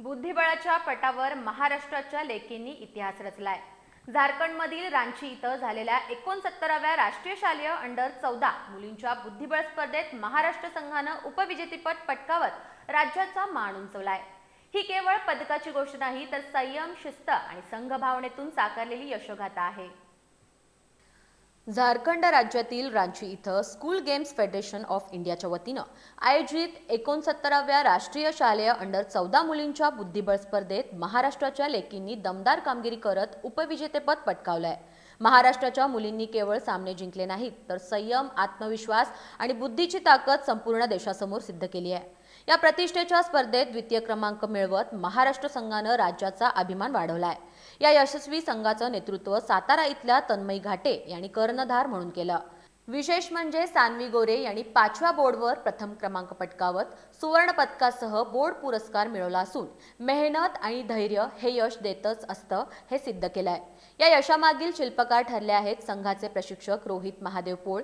बुद्धिबळाच्या पटावर महाराष्ट्राच्या लेकींनी इतिहास रचलाय। झारखंडमधील रांची इथं झालेल्या 69व्या राष्ट्रीय शालेय अंडर 14 मुलींच्या बुद्धिबळ स्पर्धेत महाराष्ट्र संघानं उपविजेतेपद पटकावत राज्याचा मान उंचवलाय। ही केवळ पदकाची गोष्ट नाही, तर संयम, शिस्त आणि संघभावनेतून साकारलेली यशोगाथा आहे। झारखंड राज्यातील रांची इथं स्कूल गेम्स फेडरेशन ऑफ इंडियाच्या वतीनं आयोजित 69व्या राष्ट्रीय शालेय अंडर 14 मुलींच्या बुद्धिबळ स्पर्धेत महाराष्ट्राच्या लेकींनी दमदार कामगिरी करत उपविजेतेपद पटकावलंय। महाराष्ट्राच्या मुलींनी केवळ सामने जिंकले नाहीत, तर संयम, आत्मविश्वास आणि बुद्धीची ताकद संपूर्ण देशासमोर सिद्ध केली आहे। या प्रतिष्ठेच्या स्पर्धेत द्वितीय क्रमांक मिळवत महाराष्ट्र संघानं राज्याचा अभिमान वाढवलाय। या यशस्वी संघाचं नेतृत्व सातारा इथल्या तन्मयी घाटे यांनी कर्णधार म्हणून केलं। विशेष म्हणजे सान्वी गोरे यांनी 5व्या बोर्डवर प्रथम क्रमांक पटकावत सुवर्ण पदकासह बोर्ड पुरस्कार मिळवला असून मेहनत आणि धैर्य हे यश देतच असतं हे सिद्ध केलंय। या यशामागील शिल्पकार ठरले आहेत संघाचे प्रशिक्षक रोहित महादेव पोळ,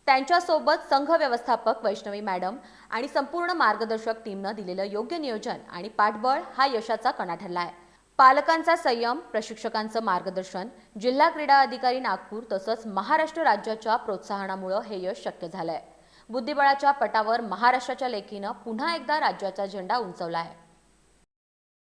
त्यांच्यासोबत संघ व्यवस्थापक वैष्णवी मॅडम आणि संपूर्ण मार्गदर्शक टीमनं दिलेलं योग्य नियोजन आणि पाठबळ हा यशाचा कणा ठरलाय। पालकांचा संयम, प्रशिक्षकांचं मार्गदर्शन, जिल्हा क्रीडा अधिकारी नागपूर तसंच महाराष्ट्र राज्याच्या प्रोत्साहनामुळे हे यश शक्य झालंय। बुद्धिबळाच्या पटावर महाराष्ट्राच्या लेकीनं पुन्हा एकदा राज्याचा झेंडा उंचवलाय।